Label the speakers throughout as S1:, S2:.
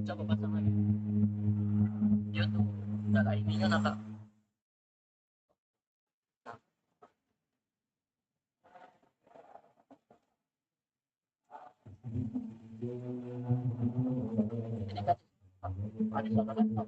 S1: Coba pasang lagi. Dia tuh data ininya nakal. Ini kan ada suara laptop.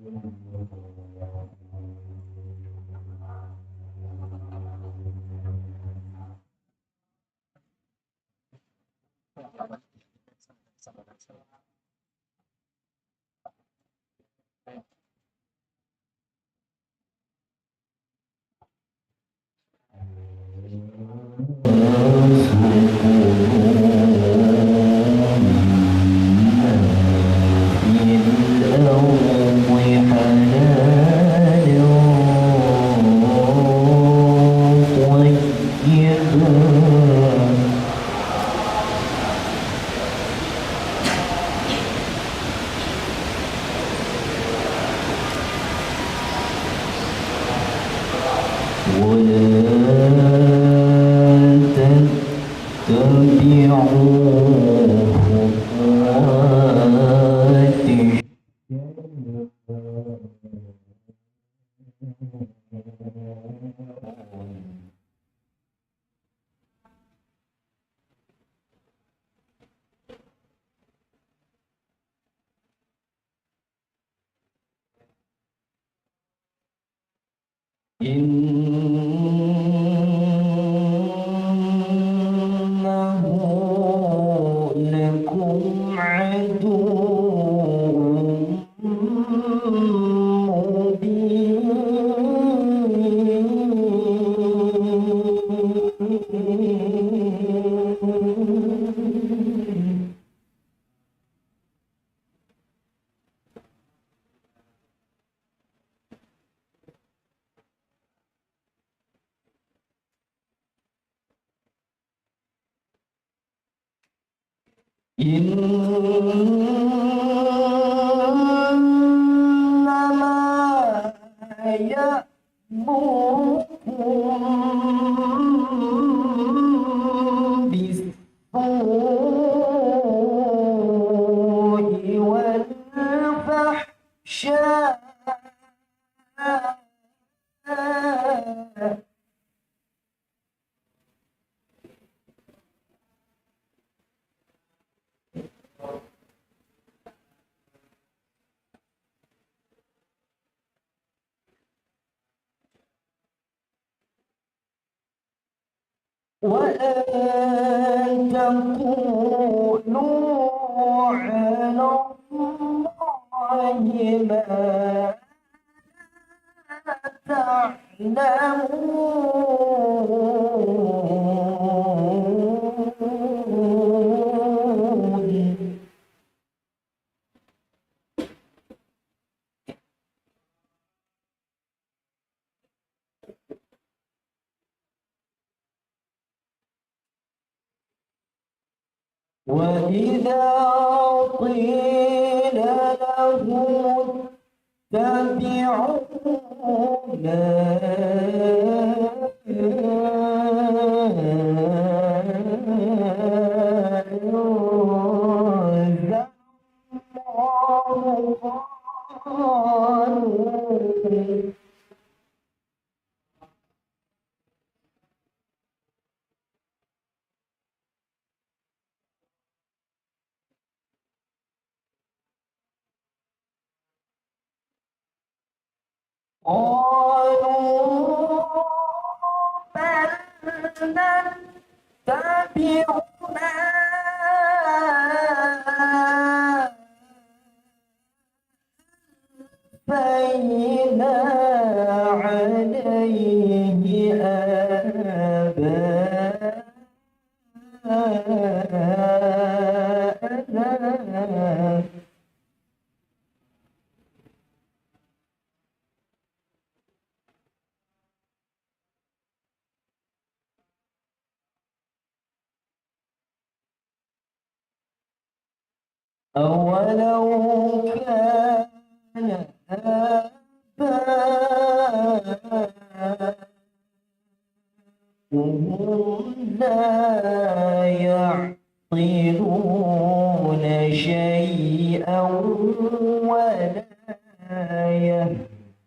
S2: وأن تقولوا على الله ما تعلمون. وإذا قيل لهم اتبعوا ما أنزل الله قالوا بل نتبع ما بينا عليه آباءنا. أولو كان آباؤهم لا يعقلون شيئا ولا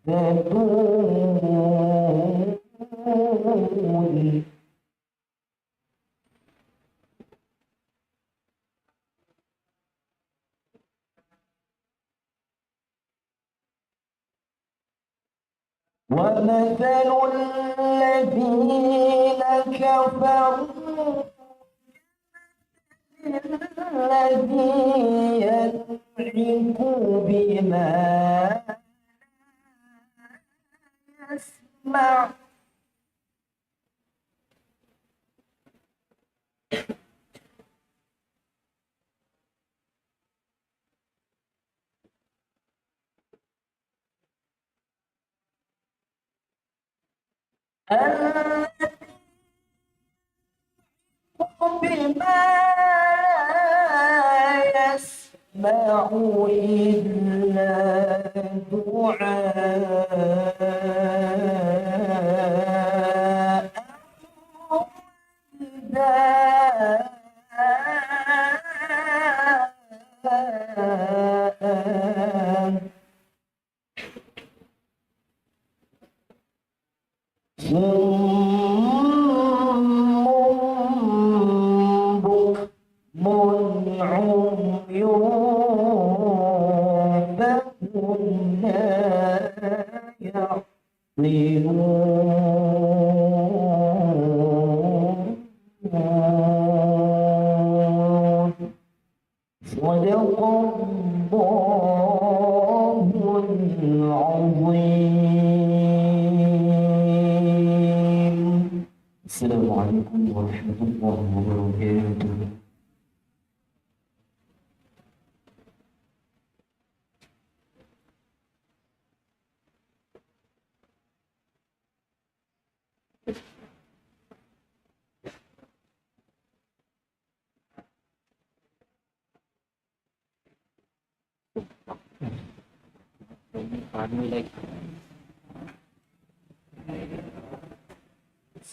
S2: يهتدون. ومثل الذين كفروا الذي ينعق بما يسمع بما يسمع إلا دعاء نداء صم بكم عمي فهم لا يعقلون. صدق الله العظيم. السلام عليكم ورحمة الله وبركاته.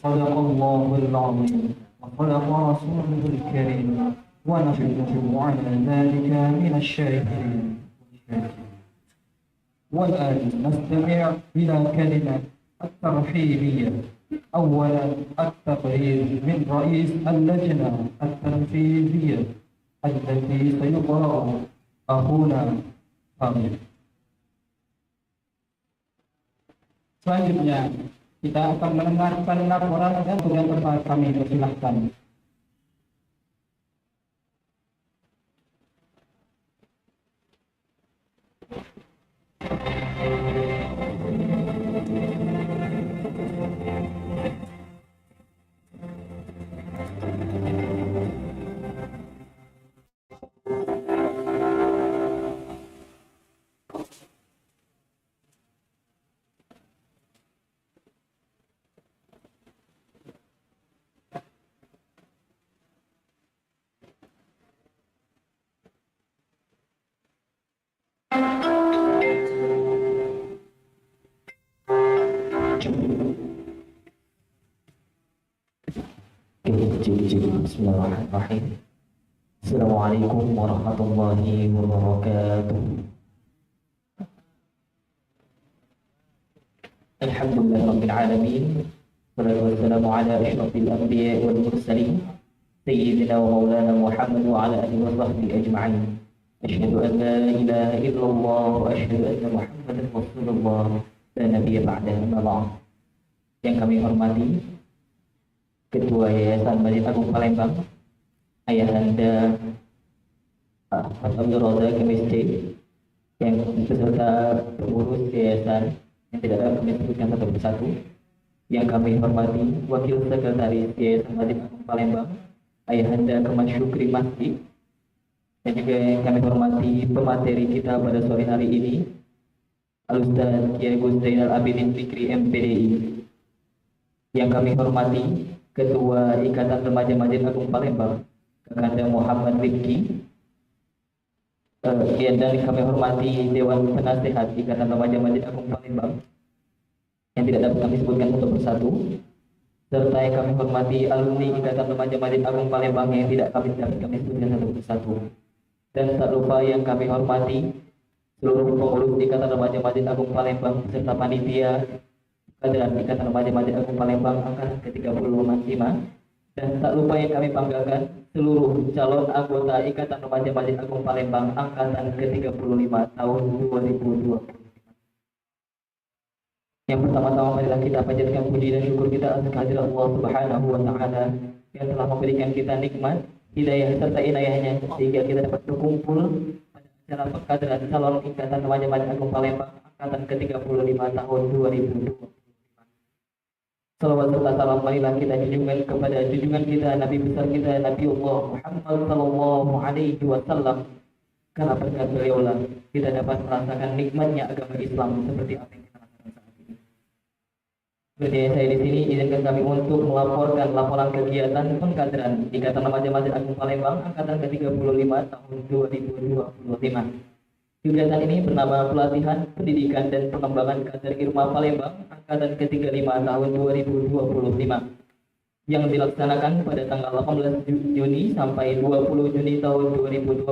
S2: صدق الله العظيم وصدق رسوله الكريم ونحن على ذلك من الشاكرين. والآن نستمع إلى كلمة الترحيبية. أولا التقرير من رئيس اللجنة التنفيذية التي سيقرأ أخونا Fahmi. Selanjutnya Kita akan mendengarkan laporan dan tugas tempat kami persilahkan.
S3: Bismillahirrahmanirrahim. Assalamualaikum warahmatullahi wabarakatuh. Alhamdulillahirabbil alamin. Wassalatu wassalamu ala asyrafil anbiya'i wal mursalin sayyidina wa maulana Muhammad wa ala alihi wa sahbihi ajma'in. Asyhadu an la ilaha illallah wa asyhadu anna Muhammadan rasulullah la nabiyya ba'dahu amma ba'd. Yang kami hormati Ketua Yayasan Masjid Agung Palembang, Ayahanda Mas Abdul Razak MSc, yang beserta pengurus yayasan yang tidak dapat kami sebutkan satu persatu, yang kami hormati Wakil Sekretaris Yayasan Masjid Agung Palembang, Ayahanda Kemas Syukri Masjid, dan juga yang kami hormati pemateri kita pada sore hari ini, Al-Ustaz Kiai Gus Zainal Abidin Fikri MPDI, yang kami hormati Ketua Ikatan Remaja Masjid Agung Palembang, Kakanda Muhammad Rifki, dan kami hormati Dewan Penasehat Ikatan Remaja Masjid Agung Palembang yang tidak dapat kami sebutkan satu persatu, serta yang kami hormati alumni Ikatan Remaja Masjid Agung Palembang yang tidak dapat kami sebutkan satu persatu, dan tak lupa yang kami hormati seluruh pengurus Ikatan Remaja Masjid Agung Palembang serta panitia Kaderan Ikatan Remaja Masjid Agung Palembang angkatan ke-35, dan tak lupa yang kami banggakan seluruh calon anggota Ikatan Remaja Masjid Agung Palembang angkatan ke-35 tahun 2020. Yang pertama-tama marilah kita panjatkan puji dan syukur kita atas kehadiran Allah Subhanahu wa taala yang telah memberikan kita nikmat, hidayah serta inayahnya sehingga kita dapat berkumpul pada acara pengkaderan calon Ikatan Remaja Masjid Agung Palembang angkatan ke-35 tahun 2020. Salawat serta salam marilah kita junjungan kepada junjungan kita, Nabi besar kita, Nabi Allah Muhammad sallallahu alaihi wasallam. Karena berkat beliaulah kita dapat merasakan nikmatnya agama Islam seperti apa yang kita rasakan saat ini. Berdaya saya di sini, izinkan kami untuk melaporkan laporan kegiatan pengkaderan Ikatan Remaja Masjid Agung Palembang angkatan ke-35 tahun 2025. Kegiatan ini bernama Pelatihan Pendidikan dan Pengembangan Kader Irma Palembang angkatan ke-35 tahun 2025 yang dilaksanakan pada tanggal 18 Juni sampai 20 Juni tahun 2025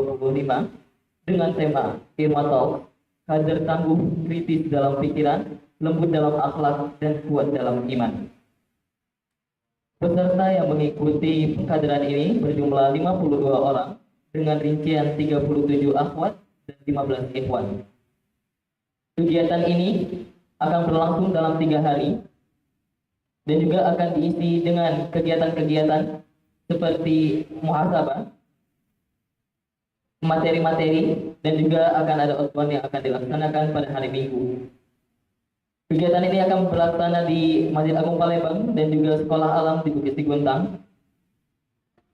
S3: dengan tema Irma Talk, kader tangguh, kritis dalam pikiran, lembut dalam akhlak, dan kuat dalam iman. Peserta yang mengikuti pengkaderan ini berjumlah 52 orang dengan rincian 37 akhwat dan 15 ikhwan. Kegiatan ini akan berlangsung dalam 3 hari dan juga akan diisi dengan kegiatan-kegiatan seperti muhasabah, materi-materi, dan juga akan ada outbound yang akan dilaksanakan pada hari Minggu. Kegiatan ini akan berlaksana di Masjid Agung Palembang dan juga Sekolah Alam di Bukit Siguntang.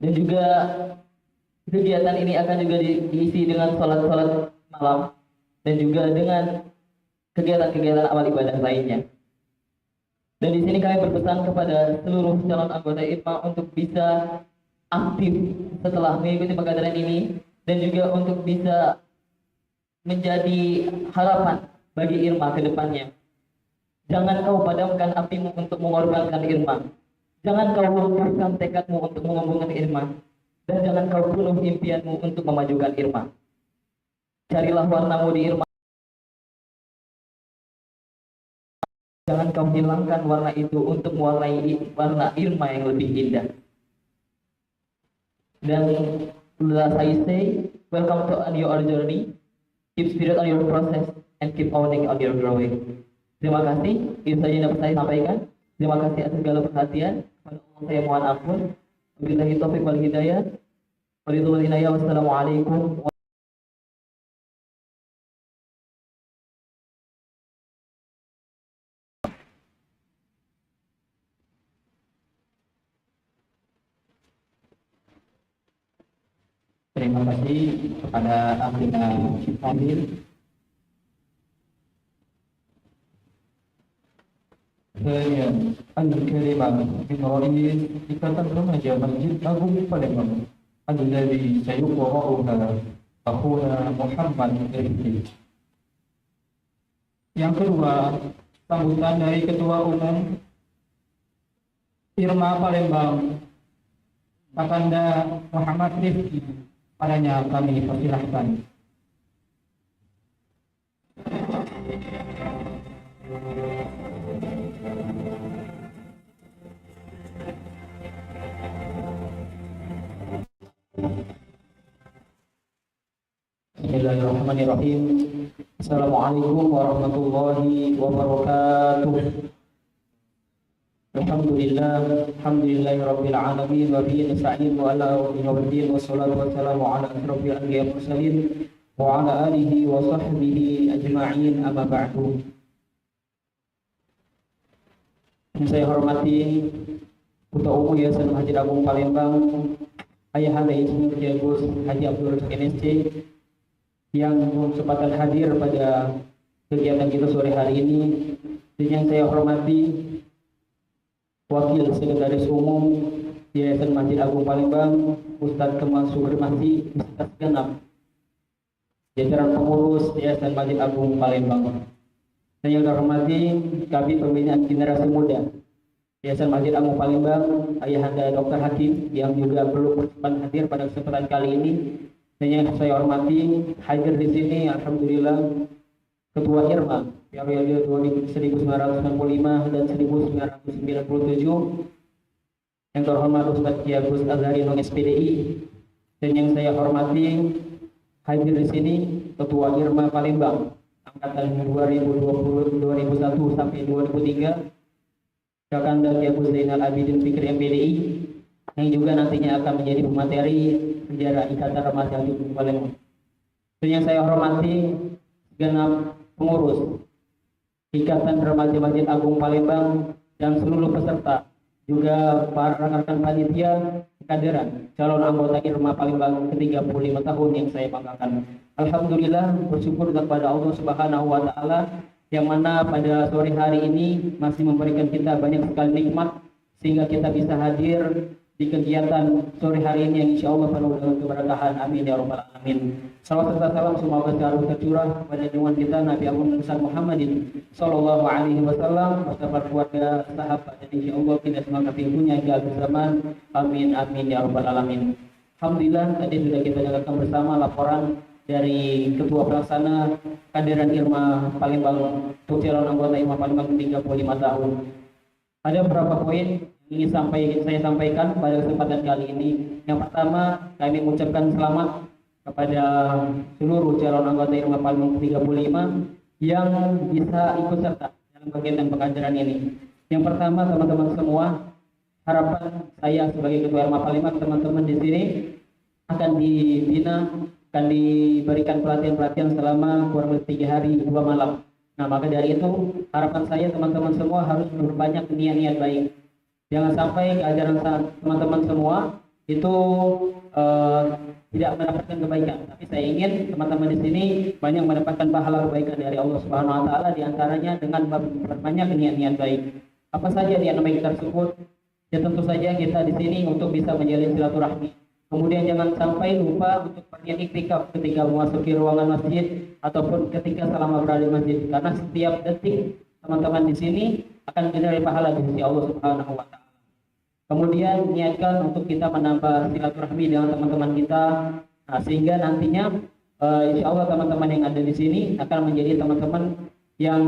S3: Dan juga kegiatan ini akan juga diisi dengan sholat-sholat malam dan juga dengan kegiatan-kegiatan amal ibadah lainnya. Dan di sini kami berpesan kepada seluruh calon anggota IRMA untuk bisa aktif setelah mengikuti pengkaderan ini dan juga untuk bisa menjadi harapan bagi IRMA ke depannya. Jangan kau padamkan apimu untuk mengorbankan IRMA. Jangan kau lumpuhkan tekadmu untuk mengumpulkan IRMA. Dan jangan kau bunuh impianmu untuk memajukan IRMA. Carilah warnamu di IRMA. Jangan kau hilangkan warna itu untuk mewarnai warna IRMA yang lebih indah. Dan as I say, welcome to your journey. Keep spirit on your process and keep owning on your growing. Terima kasih. Itu saja yang dapat saya sampaikan. Terima kasih atas segala perhatian. Kepada Allah saya mohon ampun. Wabillahi taufiq wal hidayah. Wassalamualaikum.
S2: Terima kasih kepada Amina Fadil. Kemudian al-kalimah min ra'is Ikatan Remaja Masjid Agung Palembang alladzi sayuqra'uha akhuna Muhammad Rifki. Yang kedua, sambutan dari Ketua Umum Irma Palembang Kakanda Muhammad Rifki, padanya kami persilahkan.
S3: Bismillahirrahmanirrahim. Assalamualaikum warahmatullahi wabarakatuh. Alhamdulillahi rabbil alamin wa bihi nasta'in wa ala umuri wassalatu wassalamu ala asyrofil anbiya'i wal mursalin wa ala alihi wa sahbihi ajma'in, amma ba'du. Yang saya hormati Ketua Umum Yayasan Masjid Agung Palembang, Ayahanda Insinyur Kiai Gus Haji Abdul Razak MSc, yang berkesempatan hadir pada kegiatan kita sore hari ini, dan yang saya hormati Wakil Sekretaris Umum Yayasan Masjid Agung Palembang, Ustadz Kemal Subrmasi, beserta segenap jajaran pengurus Yayasan Masjid Agung Palembang. Dan yang terhormati kami pembinaan generasi muda Yayasan Masjid Agung Palembang, Ayahanda Dr. Hakim, yang juga belum berkenan hadir pada kesempatan kali ini. Dan yang saya hormati hadir di sini, alhamdulillah, Ketua Irma periode 1995 dan 1997, yang terhormat Ustadz Kiai Gus Azhari non SPDI. Dan yang saya hormati hadir di sini Ketua Irma Palembang angkatan 2020-2001 sampai 2003, Kakanda Kiai Gus Zainal Abidin Fikri MPDI, yang juga nantinya akan menjadi pemateri penjara Ikatan Remaja Agung Palembang. Dan yang saya hormati segenap pengurus Ikatan Remaja Masjid Agung Palembang dan seluruh peserta, juga para rekan-rekan panitia kehadiran calon anggota Irma Palembang ke-35 tahun yang saya banggakan. Alhamdulillah, bersyukur kepada Allah Subhanahu wa taala yang mana pada sore hari ini masih memberikan kita banyak sekali nikmat sehingga kita bisa hadir di kegiatan sore hari ini yang insya Allah penuh dengan keberkahan. Amin ya rabbal alamin. Salawat serta salam semoga selalu tercurah pada junjungan kita Nabi Agung besar Muhammadin sallallahu alaihi wasallam beserta keluarga, sahabat, dan insya Allah kita semua punya hingga akhir zaman. Amin amin ya rabbal alamin. Alhamdulillah, tadi sudah kita dengarkan bersama laporan dari Ketua Pelaksana Kehadiran Irma Palembang untuk calon anggota Irma Palembang 35 tahun. Ada beberapa poin ingin saya sampaikan pada kesempatan kali ini. Yang pertama, kami mengucapkan selamat kepada seluruh calon anggota Irma Palembang 35 yang bisa ikut serta dalam kegiatan pengajaran ini. Yang pertama, teman-teman semua, harapan saya sebagai Ketua Irma Palembang, teman-teman di sini akan dibina, akan diberikan pelatihan-pelatihan selama kurang lebih 3 hari 2 malam. Nah, maka dari itu harapan saya teman-teman semua harus berbanyak niat-niat baik. Jangan sampai keajaran teman-teman semua itu tidak mendapatkan kebaikan. Tapi saya ingin teman-teman di sini banyak mendapatkan pahala kebaikan dari Allah Subhanahu wa taala, di antaranya dengan berbanyak niat-niat baik. Apa saja niat baik tersebut? Ya tentu saja kita di sini untuk bisa menjalin silaturahmi. Kemudian jangan sampai lupa untuk berniat iktikaf ketika memasuki ruangan masjid ataupun ketika selama berada di masjid, karena setiap detik teman-teman di sini akan dinilai pahala di sisi Allah Subhanahu wa taala. Kemudian niatkan untuk kita menambah silaturahmi dengan teman-teman kita, nah, sehingga nantinya insya Allah teman-teman yang ada di sini akan menjadi teman-teman yang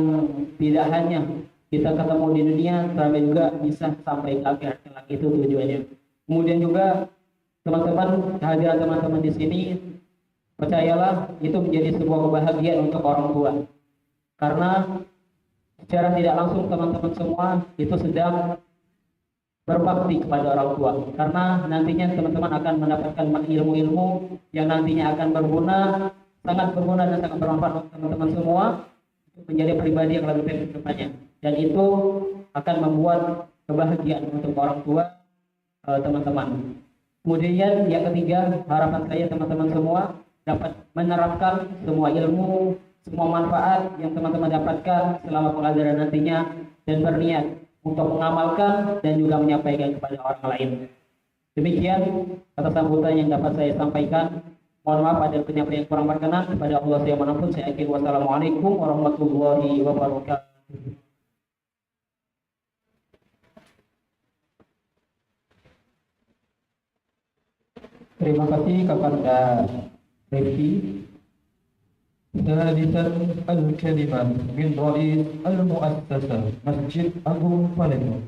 S3: tidak hanya kita ketemu di dunia, tapi juga bisa sampai ke akhirat kelak, itu tujuannya. Kemudian juga teman-teman, kehadiran teman-teman di sini, percayalah itu menjadi sebuah kebahagiaan untuk orang tua, karena
S2: secara tidak langsung teman-teman semua itu sedang berbakti kepada orang tua, karena nantinya teman-teman akan mendapatkan ilmu-ilmu yang nantinya akan berguna, sangat berguna dan sangat bermanfaat untuk teman-teman semua untuk menjadi pribadi yang lebih baik ke depannya, dan itu akan membuat kebahagiaan untuk orang tua teman-teman. Kemudian yang ketiga, harapan saya teman-teman semua dapat menerapkan semua ilmu, semua manfaat yang teman-teman dapatkan selama pengajaran nantinya, dan berniat untuk mengamalkan dan juga menyampaikan kepada orang lain. Demikian atas sambutan yang dapat saya sampaikan. Mohon maaf ada penyampaian yang kurang berkenan. Kepada Allah saya mohon ampun. Saya akhiri. Wassalamualaikum warahmatullahi wabarakatuh. Terima kasih kepada Rifki.
S4: ثالثا الكلمة من رئيس المؤسسة Masjid Agung Palembang.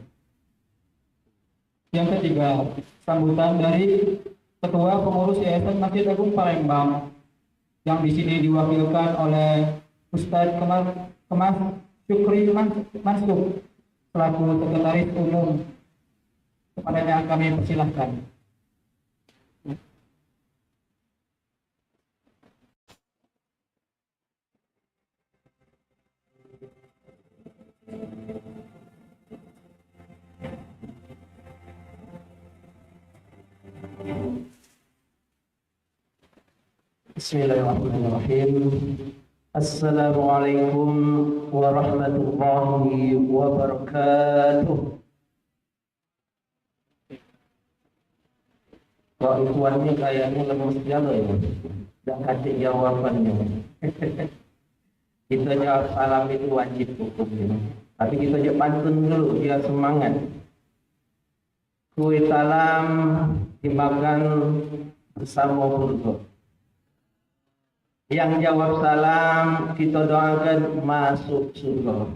S2: Yang ketiga, sambutan dari Ketua Pengurus Yayasan Masjid Agung Palembang yang di sini diwakilkan oleh Ustadz Kemas Syukri Mansur selaku Sekretaris Umum. Kepadanya kami persilahkan.
S3: Bismillahirrahmanirrahim. Assalamualaikum warahmatullahi wabarakatuh. Kok ikhwannya kayaknya lemes jalo ya, tidak kasih jawabannya. Kita jawab salam itu wajib hukumnya, tapi kita jawab pantun dulu biar semangat. Kue salam dimakan bersama burgo. Yang jawab salam kita doakan masuk surga.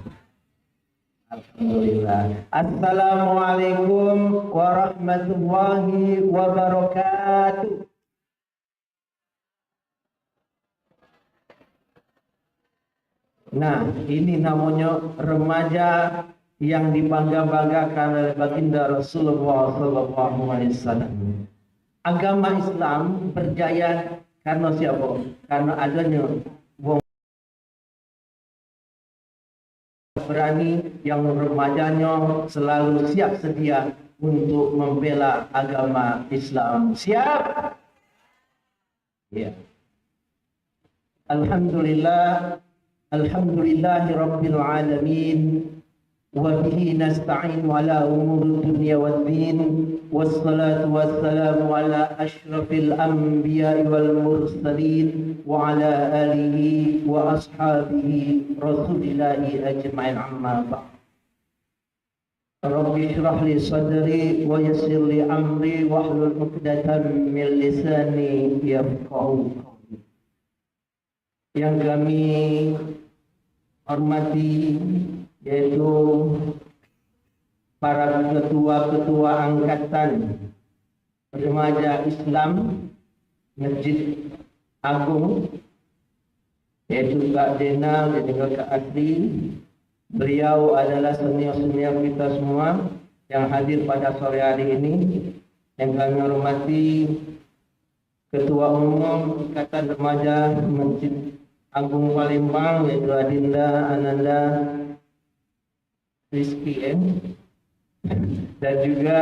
S3: Alhamdulillah. Assalamualaikum warahmatullahi wabarakatuh. Nah, ini namanya remaja yang dibangga-banggakan oleh baginda Rasulullah SAW. Agama Islam berjaya karena siapa? Karena adanya wong berani yang remajanya selalu siap sedia untuk membela agama Islam. Siap? Ya. Alhamdulillah, alhamdulillahi rabbil alamin. وبه نستعين على أمور الدنيا والدين والصلاة والسلام على أشرف الأنبياء والمرسلين وعلى آله وأصحابه رسول الله أجمعين أما بعد رب اشرح لي صدري ويسر لي أمري واحلل عقدة من لساني يفقهوا قولي. Yang kami hormati yaitu para ketua-ketua angkatan remaja Islam Masjid Agung, yaitu Kak Dena dan juga Kak Asri. Beliau adalah senior-senior kita semua yang hadir pada sore hari ini. Yang kami hormati Ketua Umum Ikatan Remaja Masjid Agung Palembang, yaitu Adinda Ananda Rizky dan juga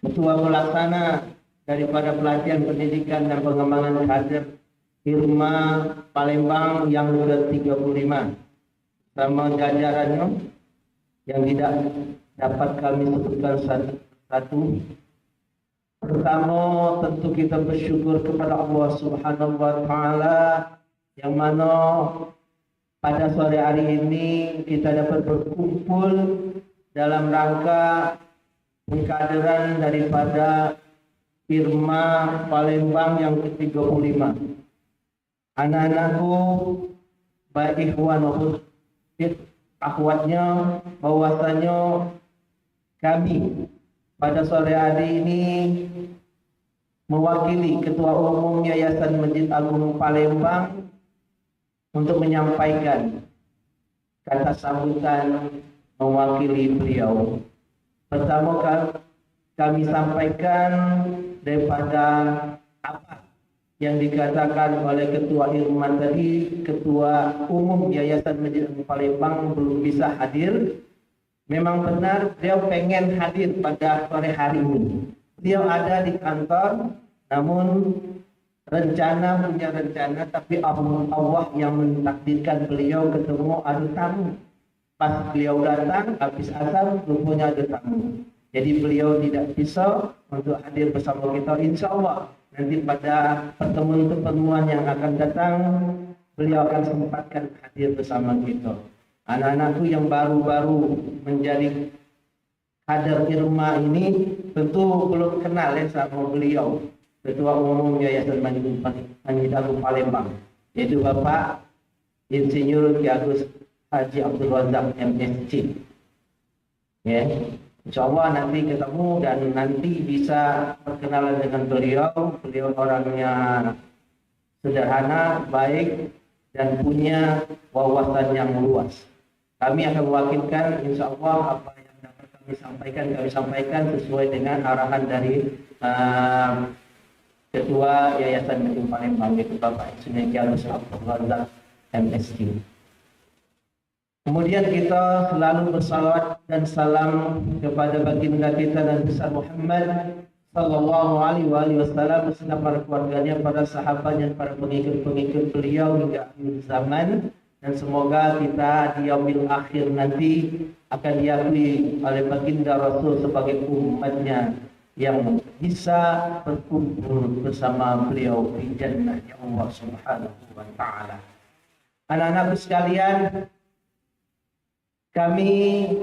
S3: Ketua Pelaksana daripada pelatihan pendidikan dan pengembangan kader Irma Palembang yang ke-35 sama jajarannya yang tidak dapat kami sebutkan satu. Pertama, tentu kita bersyukur kepada Allah Subhanahu wa taala yang mana pada sore hari ini kita dapat berkumpul dalam rangka pengkaderan daripada Irma Palembang yang ke-35. Anak-anakku, baik ikhwan maupun akhwatnya, bahwasanya kami pada sore hari ini mewakili Ketua Umum Yayasan Masjid Agung Palembang untuk menyampaikan
S2: kata sambutan mewakili beliau. Pertama kami sampaikan daripada apa yang dikatakan oleh Ketua Irman tadi, Ketua Umum Yayasan Masjid Agung Palembang belum bisa hadir. Memang benar beliau pengen hadir pada sore hari ini. Beliau ada di kantor, namun punya rencana, tapi Allah yang mentakdirkan beliau ketemu ada tamu. Pas beliau datang, habis asar, rupanya ada tamu. Jadi beliau tidak bisa untuk hadir bersama kita. Insya Allah nanti pada pertemuan-pertemuan yang akan datang, beliau akan sempatkan hadir bersama kita. Anak-anakku yang baru-baru menjadi kader Irma ini tentu belum kenal sama beliau, Ketua Umum Yayasan Masjid Agung Palembang, yaitu Bapak Insinyur Ki Agus Haji Abdul Razak MSc. Ya, insya Allah nanti ketemu dan nanti bisa berkenalan dengan beliau. Beliau orangnya sederhana, baik, dan punya wawasan yang luas. Kami akan mewakilkan insya Allah apa yang dapat kami sampaikan sesuai dengan arahan dari Ketua Yayasan Masjid Palembang, yaitu Bapak Insinyur Ki Agus Abdul Razak MSc. Kemudian kita selalu bersalawat dan salam kepada baginda kita dan besar Muhammad sallallahu alaihi wasallam beserta para keluarganya, para sahabatnya, para pengikut-pengikut beliau hingga akhir zaman, dan semoga kita di yaumil akhir nanti akan diakui oleh baginda Rasul sebagai umatnya yang bisa berkumpul bersama beliau di jannah ya Allah Subhanahu wa taala. Anak-anakku sekalian, kami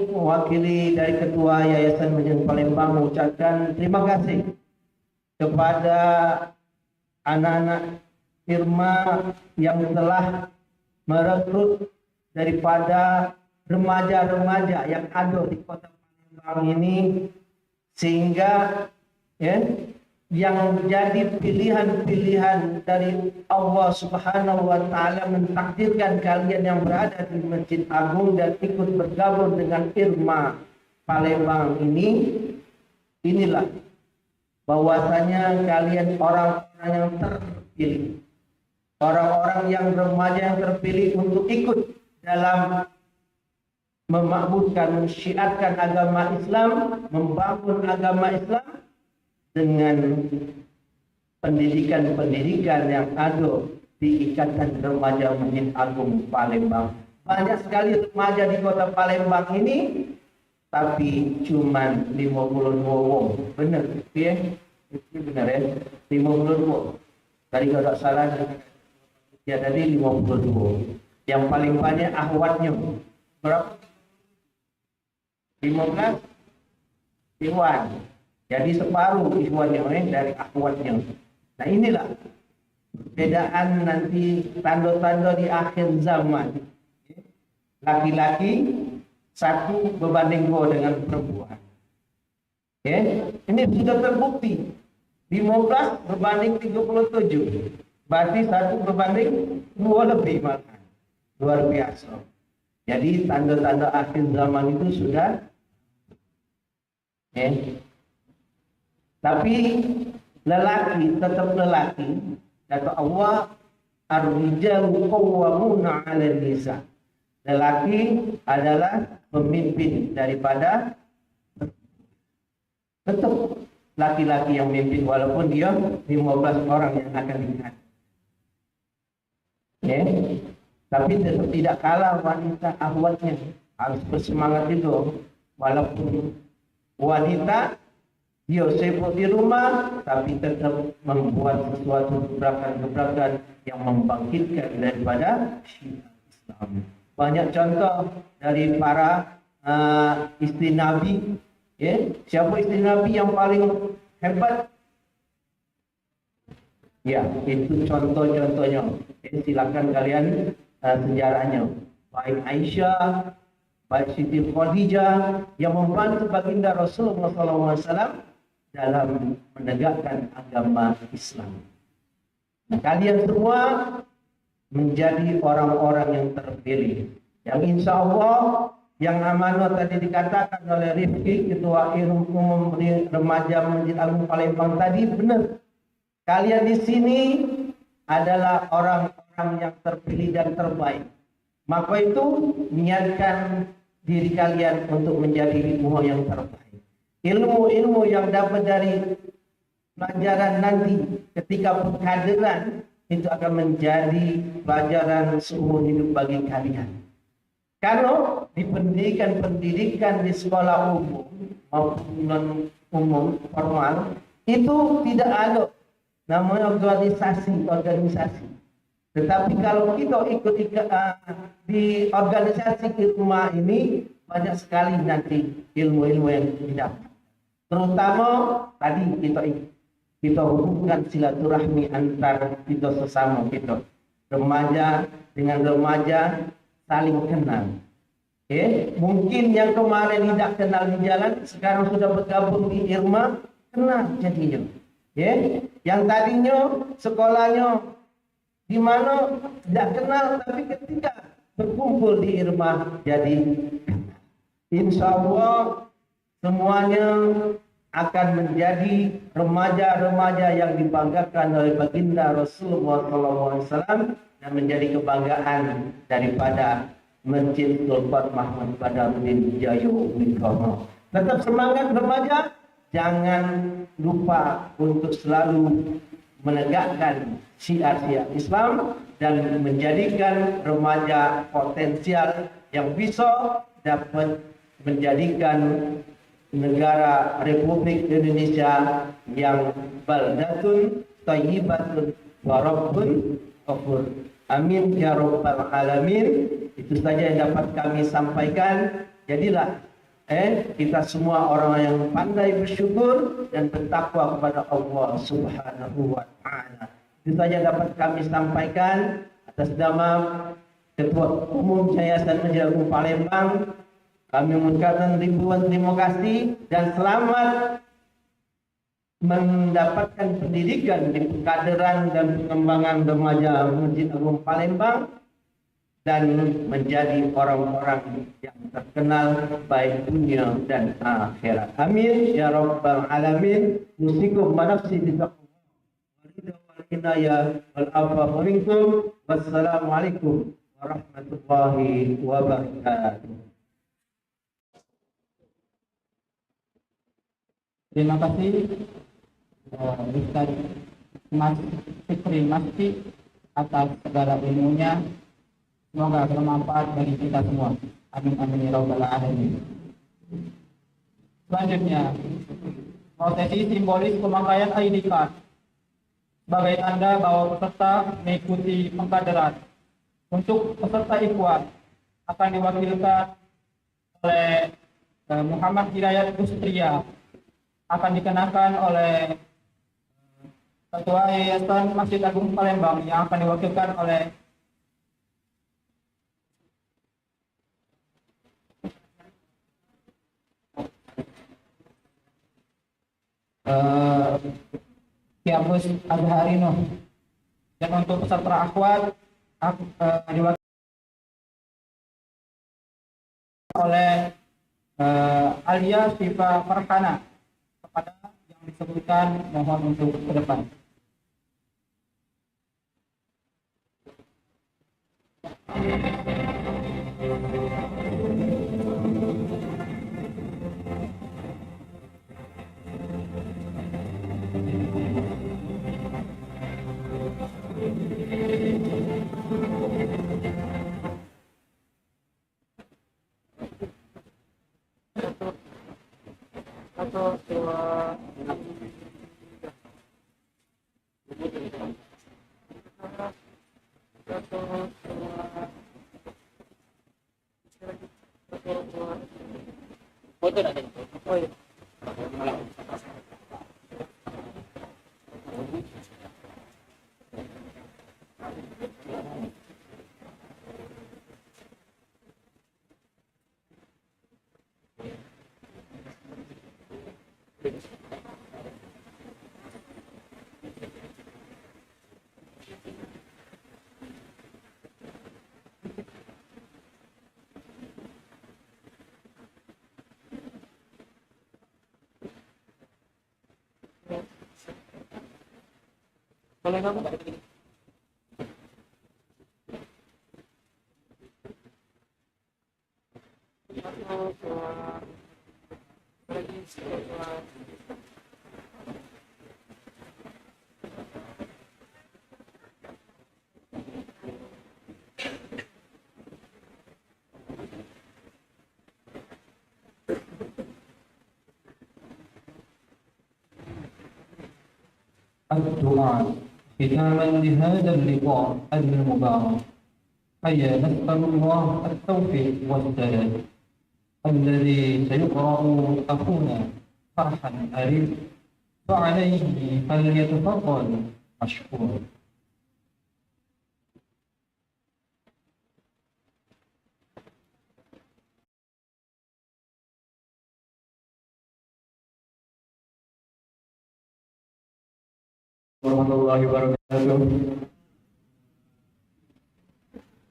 S2: mewakili dari Ketua Yayasan Masjid Palembang mengucapkan terima kasih kepada anak-anak Irma yang telah merekrut daripada remaja-remaja yang ada di Kota Palembang ini, sehingga ya, yang jadi pilihan-pilihan dari Allah Subhanahu wa taala mentakdirkan kalian yang berada di Masjid Agung dan ikut bergabung dengan Irma Palembang ini, inilah bahwasanya kalian orang-orang yang terpilih, orang-orang yang remaja yang terpilih untuk ikut dalam memakmurkan, mensyiarkan agama Islam, membangun agama Islam dengan pendidikan-pendidikan yang ada di Ikatan Remaja Masjid Agung Palembang. Banyak sekali remaja di Kota Palembang ini, tapi cuma 52 orang. Benar, ya? Itu benar ya? 52. Tadi kalau tak salah, ya tadi 52. Yang paling banyak ahwatnya. Berapa? 15 ikhwan. Jadi separuh ikhwannya dari akhwatnya. Nah inilah perbedaan nanti tanda-tanda di akhir zaman. Laki-laki 1 berbanding 2 dengan perempuan. Ini sudah terbukti. 15 berbanding 37. Berarti 1 berbanding 2 lebih malah. Luar biasa. Jadi tanda-tanda akhir zaman itu sudah. Tapi lelaki tetap lelaki. Kata Allah, ar-rijalu qawwamuna 'alan nisa. Lelaki adalah pemimpin daripada, tetap laki-laki yang memimpin walaupun dia 15 orang yang akan dilihat. Tapi tetap tidak kalah wanita ahwatnya. Harus bersemangat itu. Walaupun wanita dia sibuk di rumah, tapi tetap membuat sesuatu gebrakan-gebrakan yang membangkitkan daripada syiar Islam. Banyak contoh dari para istri Nabi. Siapa istri Nabi yang paling hebat? Ya, itu contoh-contohnya. Silakan kalian sejarahnya. Baik Aisyah, baik Siti Khadijah yang membantu baginda Rasulullah SAW dalam menegakkan agama Islam. Nah, kalian semua menjadi orang-orang yang terpilih.
S5: Yang insya Allah yang amanah tadi dikatakan oleh Rifki, Ketua Umum Remaja Masjid Agung Palembang tadi benar. Kalian di sini adalah orang-orang yang terpilih dan terbaik. Maka itu niatkan diri kalian untuk menjadi ilmu yang terbaik. Ilmu-ilmu yang dapat dari pelajaran nanti ketika pengkaderan itu akan menjadi pelajaran seumur hidup bagi kalian. Kalau di pendidikan di sekolah umum maupun non umum formal itu tidak ada namanya organisasi. Tetapi kalau kita ikut di organisasi ilmu ini banyak sekali nanti ilmu-ilmu yang didapat. Terutama tadi kita hubungkan silaturahmi antara kita sesama kita. Remaja dengan remaja saling kenal. Mungkin yang kemarin tidak kenal di jalan sekarang sudah bergabung di Irma, kenal jadinya. Yang tadinya sekolahnya di mana tidak kenal, tapi ketika berkumpul di Irma jadi kenal. Insya Allah semuanya akan menjadi remaja-remaja yang dibanggakan oleh baginda Rasulullah SAW dan menjadi kebanggaan daripada Masjid Sultan Mahmud Badarudin Jaya Ummul. Tetap semangat remaja, jangan lupa untuk selalu menegakkan syiar-syiar Islam dan menjadikan remaja potensial yang bisa dapat menjadikan negara Republik Indonesia yang baldatun thayyibatun wa rabbun ghafur. Amin ya rabbal alamin. Itu saja yang dapat kami sampaikan. Jadilah kita semua orang yang pandai bersyukur dan bertakwa kepada Allah Subhanahu wa taala. Itu saja dapat kami sampaikan atas nama Ketua Umum Yayasan Masjid Agung Palembang. Kami mengucapkan ribuan terima kasih dan selamat mendapatkan pendidikan di pengkaderan dan pengembangan remaja Masjid Agung Palembang dan menjadi orang-orang yang terkenal baik dunia dan akhirat. Amin ya rabbal alamin. Musikum manafsi minkum. Wassalamualaikum warahmatullahi wabarakatuh.
S2: Terima kasih Ustaz Mas Fikri Masjid atas segala ilmunya. Semoga bermanfaat bagi kita semua. Amin amin ya rabbal alamin. Selanjutnya, prosesi simbolis pemakaian ID card sebagai tanda bahwa peserta mengikuti pengkaderan. Untuk peserta ikhwan akan diwakilkan oleh Muhammad Hidayat Ustria, akan dikenakan oleh Ketua Yayasan Masjid Agung Palembang yang akan diwakilkan oleh Kiabus Azharino. Dan untuk peserta akhwat diwakilkan oleh Alia Siva Farhana. Kepada yang disebutkan mohon untuk ke depan. Satu, dua,
S1: Foto nak tengok.
S2: oh iya.
S1: Boleh kamu?
S4: الدعاء ختاما لهذا اللقاء المبارك. هيا نسأل الله التوفيق والسداد. الذي سيقرأ أخونا فرحا أريد فعليه فليتفضل مشكورا.
S2: Warahmatullahi wabarakatuh.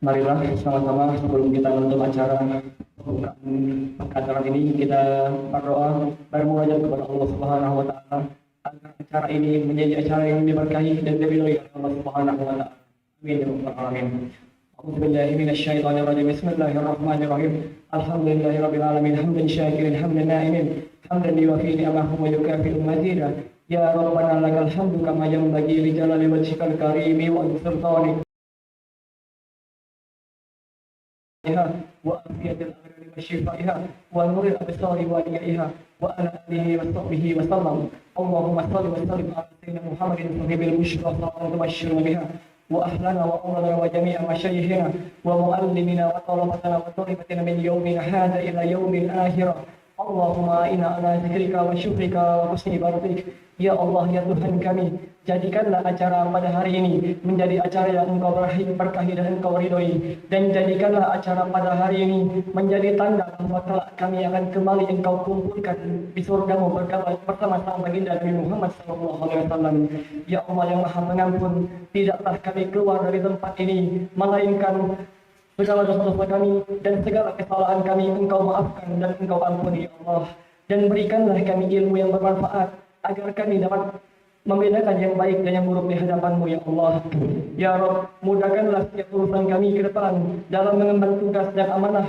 S2: Marilah sama-sama sebelum kita menutup acara pembukaan ini kita berdoa bermunajat kepada Allah Subhanahu wa taala agar acara ini menjadi acara yang diberkahi dan diridhoi oleh Allah Subhanahu wa taala. Amin ya rabbal alamin. A'udzu billahi minasyaitonir rajim. Bismillahirrahmanirrahim. Alhamdulillahirabbil alamin. Hamdan syakirin hamdan na'imin. Hamdan yuwafi ni'amahu wa yukafi'u mazidah. Ya Rabbana lakal hamdu kama yanbaghi li jalali wajhikal karimi wa sultanik wa afiyatil abrari wa shifaiha wa nuril absari wa niyaiha wa ala alihi wa sahbihi wa sallam. Allahumma salli wa sallim ala sayyidina Muhammadin sahibil musyrafa wa tubashshirna biha wa ahlana wa umrana wa jami'a masyayikhina wa muallimina wa talabatana wa talibatina min yawmina hadha ila yawmil akhirah. Allahumma inna ala zikrika wa syukrika wa husni ibadatik. Ya Allah, ya Tuhan kami, jadikanlah acara pada hari ini menjadi acara yang Engkau berkahi dan Engkau ridhoi, dan jadikanlah acara pada hari ini menjadi tanda bahwa kelak kami akan kembali Engkau kumpulkan di surgamu bersama sang baginda Nabi Muhammad SAW. Ya Allah yang Maha Pengampun, tidaklah kami keluar dari tempat ini melainkan segala dosa-dosa kami dan segala kesalahan kami Engkau maafkan dan Engkau ampuni, ya Allah. Dan berikanlah kami ilmu yang bermanfaat agar kami dapat membedakan yang baik dan yang buruk di hadapan-Mu, ya Allah. Ya Rabb, mudahkanlah setiap urusan kami ke depan dalam mengemban tugas dan amanah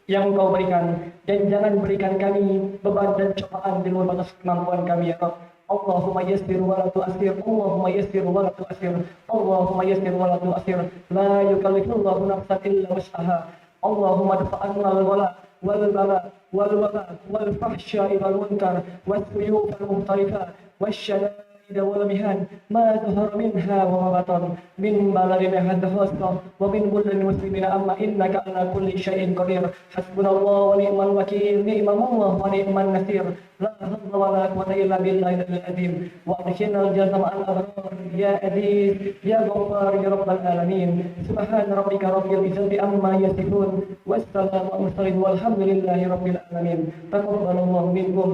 S2: yang Engkau berikan, dan jangan berikan kami beban dan cobaan di luar batas kemampuan kami, ya Rabb. Allahumma yassir wa la tu'assir. Allahumma yassir wa la tu'assir. Allahumma yassir wa la tu'assir. La yukallifullahu nafsan illa wus'aha. Allahumma dafa'anna al-wala wal bala wal waba wal fahsya'i wal munkar was suyuf al muhtarifat والشدائد والمهان ما ظهر منها وما بطن من بلدنا هذا خاصة ومن كل المسلمين أما إنك على كل شيء قدير حسبنا الله ونعم الوكيل نعم الله ونعم النصير لا حول ولا قوة إلا بالله العظيم وأدخلنا الجنة مع الأبرار يا عزيز يا غفار يا رب العالمين سبحان ربك رب العزة عما يصفون والسلام على المرسلين والحمد لله رب العالمين تقبل الله منكم.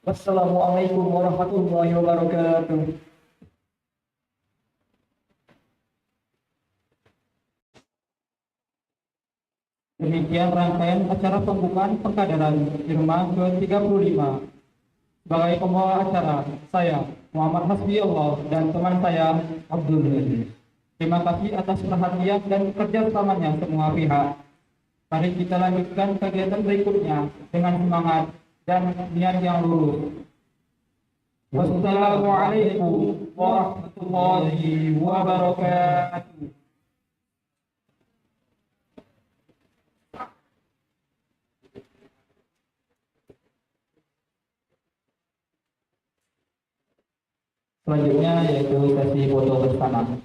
S2: Wassalamualaikum warahmatullahi wabarakatuh. Demikian rangkaian acara pembukaan Pengkaderan Irma ke-35. Sebagai pembawa acara, saya Muhammad Hasbi Allah dan teman saya Abdul Aziz. Terima kasih atas perhatian dan kerjasamanya semua pihak. Mari kita lanjutkan kegiatan berikutnya dengan semangat dan niat yang lurus. Wassalamualaikum warahmatullahi wabarakatuh. Selanjutnya yaitu sesi foto bersama.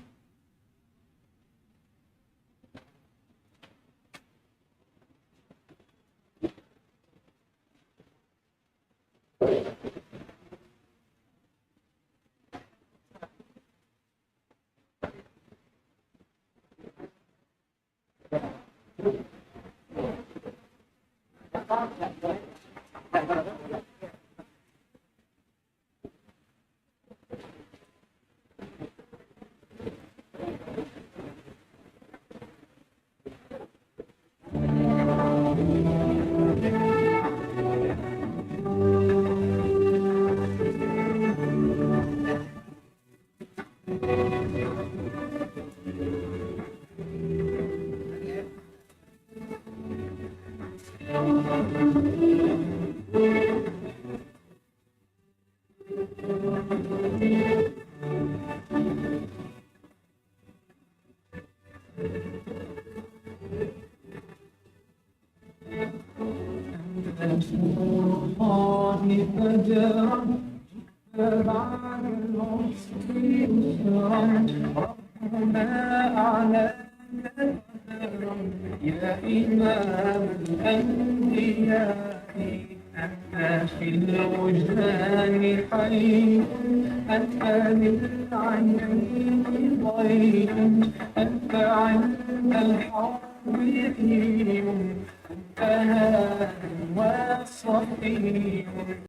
S4: الله فجرا بعد العسر يسرا ربنا أعلاك قدرا يا إمام الأنبياء أنت في الوجدان حي أنت للعينين ضيء أنت عند الحرب حين أنت هاد وصفي